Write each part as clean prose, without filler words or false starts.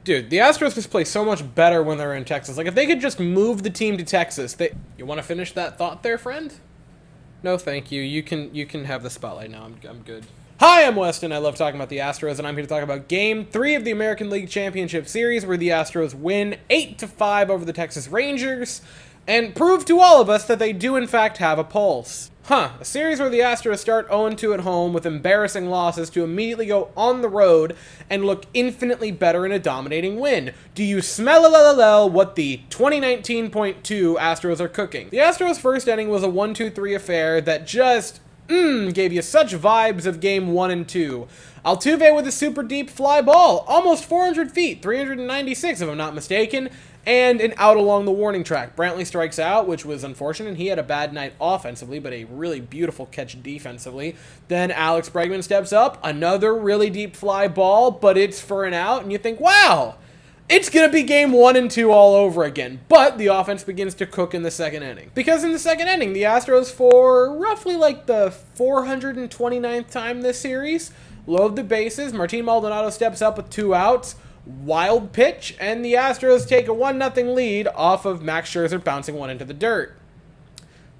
Dude, the Astros just play so much better when they're in Texas. Like, if they could just move the team to Texas, they... You want to finish that thought there, friend? No, thank you. You can have the spotlight now. I'm good. Hi, I'm Weston. I love talking about the Astros, and I'm here to talk about Game 3 of the American League Championship Series, where the Astros win 8-5 over the Texas Rangers, and prove to all of us that they do in fact have a pulse. A series where the Astros start 0-2 at home with embarrassing losses to immediately go on the road and look infinitely better in a dominating win. Do you smell what the 2019.2 Astros are cooking? The Astros' first inning was a 1-2-3 affair that just gave you such vibes of Game 1 and 2. Altuve with a super deep fly ball, almost 400 feet, 396 if I'm not mistaken, and an out along the warning track. Brantley strikes out, which was unfortunate. He had a bad night offensively, but a really beautiful catch defensively. Then Alex Bregman steps up, another really deep fly ball, but it's for an out, and you think, wow, it's going to be Game 1 and 2 all over again. But the offense begins to cook in the second inning. Because in the second inning, the Astros, for roughly like the 429th time this series, load the bases. Martin Maldonado steps up with 2 outs. Wild pitch, and the Astros take a 1-0 lead off of Max Scherzer bouncing one into the dirt.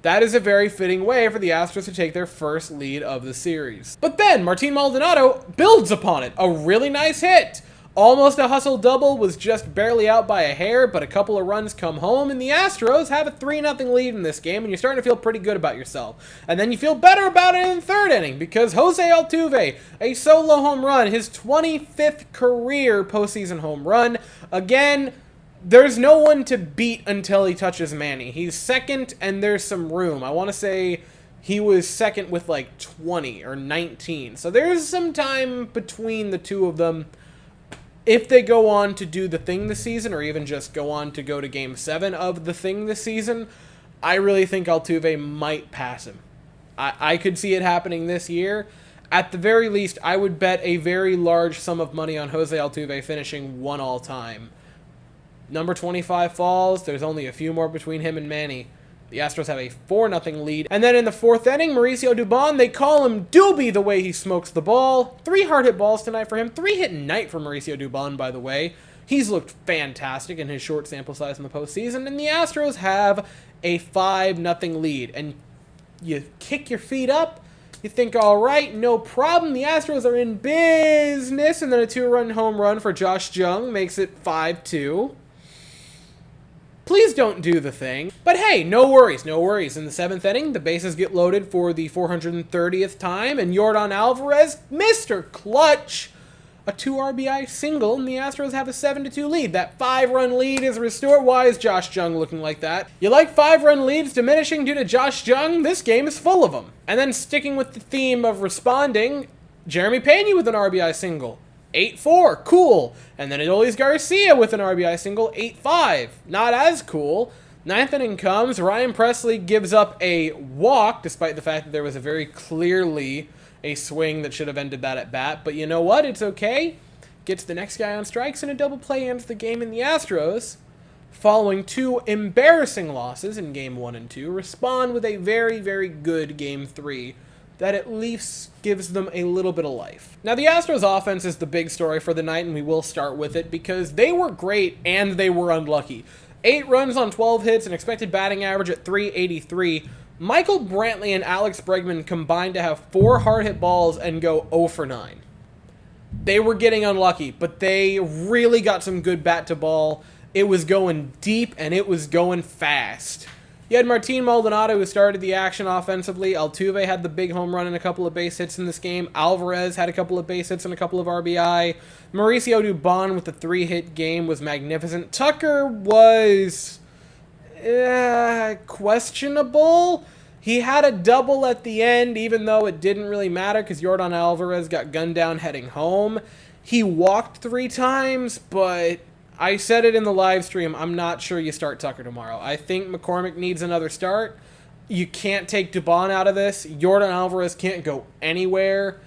That is a very fitting way for the Astros to take their first lead of the series. But then, Martin Maldonado builds upon it. A really nice hit. Almost a hustle double, was just barely out by a hair, but a couple of runs come home, and the Astros have a 3-0 lead in this game, and you're starting to feel pretty good about yourself. And then you feel better about it in the third inning, because Jose Altuve, a solo home run, his 25th career postseason home run. Again, there's no one to beat until he touches Manny. He's second, and there's some room. I want to say he was second with like 20 or 19, so there's some time between the two of them. If they go on to do the thing this season, or even just go on to go to Game 7 of the thing this season, I really think Altuve might pass him. I could see it happening this year. At the very least, I would bet a very large sum of money on Jose Altuve finishing 1 all-time. Number 25 falls. There's only a few more between him and Manny. The Astros have a 4-0 lead. And then in the fourth inning, Mauricio Dubon, they call him Doobie the way he smokes the ball. 3 hard hit balls tonight for him. 3-hit night for Mauricio Dubon, by the way. He's looked fantastic in his short sample size in the postseason. And the Astros have a 5-0 lead. And you kick your feet up. You think, all right, no problem. The Astros are in business. And then a 2-run home run for Josh Jung makes it 5-2. Please don't do the thing. But hey, no worries, no worries. In the 7th inning, the bases get loaded for the 430th time, and Yordan Alvarez, Mr. Clutch, a 2 RBI single, and the Astros have a 7-2 lead. That 5-run lead is restored. Why is Josh Jung looking like that? You like 5-run leads diminishing due to Josh Jung? This game is full of them. And then sticking with the theme of responding, Jeremy Pena with an RBI single. 8-4, cool. And then Adolis Garcia with an RBI single, 8-5. Not as cool. 9th inning comes, Ryan Presley gives up a walk, despite the fact that there was a very clearly a swing that should have ended that at bat. But you know what? It's okay. Gets the next guy on strikes, and a double play ends the game, in the Astros, following 2 embarrassing losses in Game 1 and 2, respond with a very, very good Game 3. That at least gives them a little bit of life. Now, the Astros offense is the big story for the night, and we will start with it because they were great and they were unlucky. 8 runs on 12 hits, an expected batting average at .383. Michael Brantley and Alex Bregman combined to have 4 hard hit balls and go 0 for 9. They were getting unlucky, but they really got some good bat to ball. It was going deep and it was going fast. You had Martin Maldonado, who started the action offensively. Altuve had the big home run and a couple of base hits in this game. Alvarez had a couple of base hits and a couple of RBI. Mauricio Dubon with the 3-hit game was magnificent. Tucker was questionable. He had a double at the end, even though it didn't really matter because Yordan Alvarez got gunned down heading home. He walked 3 times, but I said it in the live stream, I'm not sure you start Tucker tomorrow. I think McCormick needs another start. You can't take Dubon out of this. Yordan Alvarez can't go anywhere.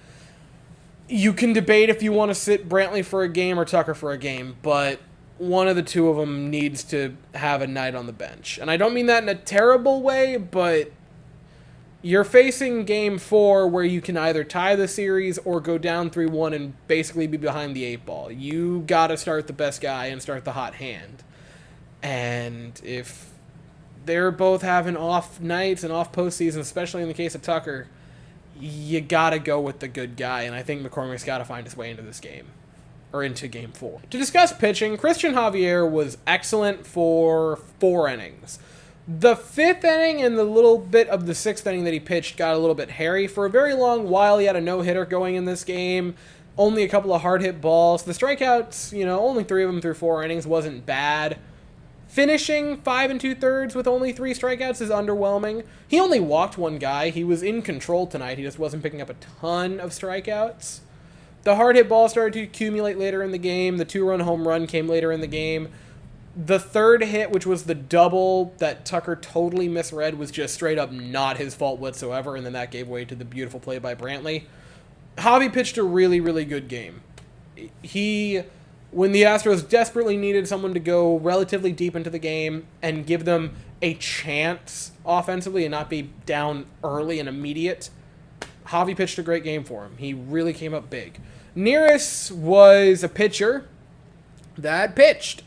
You can debate if you want to sit Brantley for a game or Tucker for a game, but one of the two of them needs to have a night on the bench. And I don't mean that in a terrible way, but You're facing game 4 where you can either tie the series or go down 3-1 and basically be behind the 8 ball. You got to start the best guy and start the hot hand. And if they're both having off nights and off postseason, especially in the case of Tucker, you got to go with the good guy. And I think McCormick's got to find his way into this game, or into game 4. To discuss pitching, Christian Javier was excellent for 4 innings. The 5th inning and the little bit of the 6th inning that he pitched got a little bit hairy. For a very long while, he had a no-hitter going in this game. Only a couple of hard-hit balls. The strikeouts, only 3 of them through 4 innings wasn't bad. Finishing 5 2/3 with only 3 strikeouts is underwhelming. He only walked 1 guy. He was in control tonight. He just wasn't picking up a ton of strikeouts. The hard-hit ball started to accumulate later in the game. The 2-run home run came later in the game. The 3rd hit, which was the double that Tucker totally misread, was just straight up not his fault whatsoever, and then that gave way to the beautiful play by Brantley. Javi pitched a really, really good game. When the Astros desperately needed someone to go relatively deep into the game and give them a chance offensively and not be down early and immediate, Javi pitched a great game for him. He really came up big. Neris was a pitcher that pitched.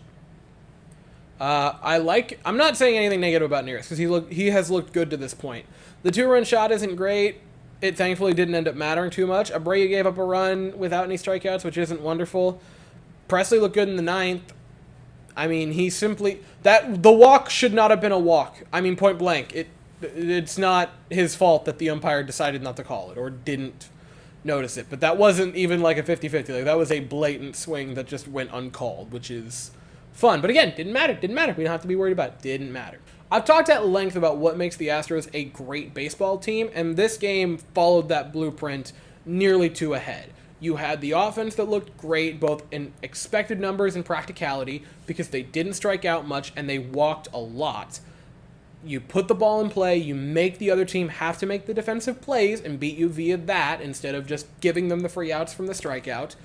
I'm not saying anything negative about Neris because he has looked good to this point. The 2-run shot isn't great. It thankfully didn't end up mattering too much. Abreu gave up a run without any strikeouts, which isn't wonderful. Presley looked good in the 9th. I mean, the walk should not have been a walk. I mean, point blank. It's not his fault that the umpire decided not to call it or didn't notice it. But that wasn't even like a 50-50. Like, that was a blatant swing that just went uncalled, which is fun. But again, didn't matter. We don't have to be worried about it. Didn't matter. I've talked at length about what makes the Astros a great baseball team, and this game followed that blueprint nearly to a head. You had the offense that looked great, both in expected numbers and practicality, because they didn't strike out much and they walked a lot. You put the ball in play, you make the other team have to make the defensive plays and beat you via that instead of just giving them the free outs from the strikeout.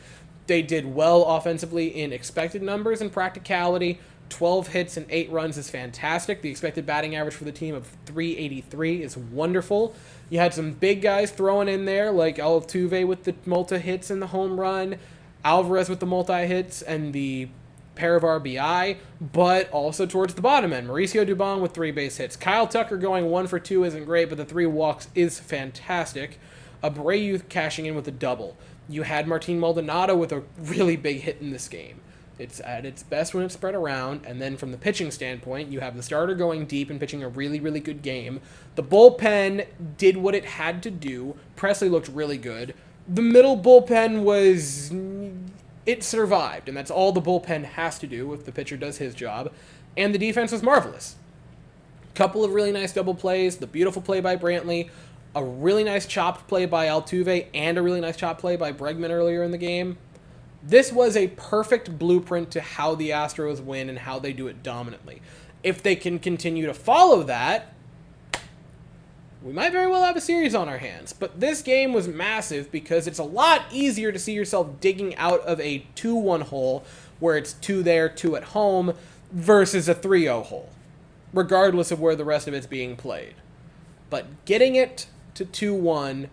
They did well offensively in expected numbers and practicality. 12 hits and 8 runs is fantastic. The expected batting average for the team of .383 is wonderful. You had some big guys throwing in there, like Altuve with the multi-hits and the home run, Alvarez with the multi-hits and the pair of RBI, but also towards the bottom end, Mauricio Dubon with 3 base hits. Kyle Tucker going 1 for 2 isn't great, but the 3 walks is fantastic. Abreu cashing in with a double. You had Martin Maldonado with a really big hit in this game. It's at its best when it's spread around, and then from the pitching standpoint, you have the starter going deep and pitching a really, really good game. The bullpen did what it had to do. Presley looked really good. The middle bullpen it survived, and that's all the bullpen has to do if the pitcher does his job. And the defense was marvelous. Couple of really nice double plays, the beautiful play by Brantley, a really nice chopped play by Altuve, and a really nice chopped play by Bregman earlier in the game. This was a perfect blueprint to how the Astros win and how they do it dominantly. If they can continue to follow that, we might very well have a series on our hands. But this game was massive because it's a lot easier to see yourself digging out of a 2-1 hole where it's 2 there, 2 at home, versus a 3-0 hole, regardless of where the rest of it's being played. But getting it to 2-1,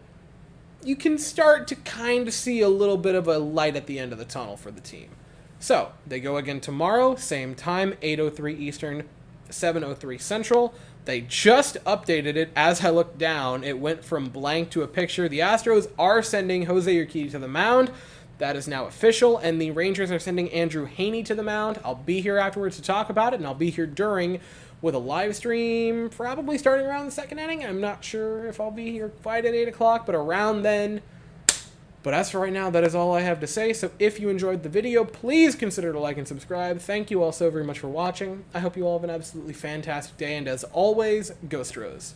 you can start to kind of see a little bit of a light at the end of the tunnel for the team. So, they go again tomorrow, same time, 8:03 Eastern, 7:03 Central. They just updated it. As I looked down, it went from blank to a picture. The Astros are sending Jose Urquidy to the mound. That is now official, and the Rangers are sending Andrew Heaney to the mound. I'll be here afterwards to talk about it, and I'll be here during with a live stream, probably starting around the 2nd inning. I'm not sure if I'll be here quite at 8 o'clock, but around then. But as for right now, that is all I have to say. So if you enjoyed the video, please consider to like and subscribe. Thank you all so very much for watching. I hope you all have an absolutely fantastic day, and as always, go Astros.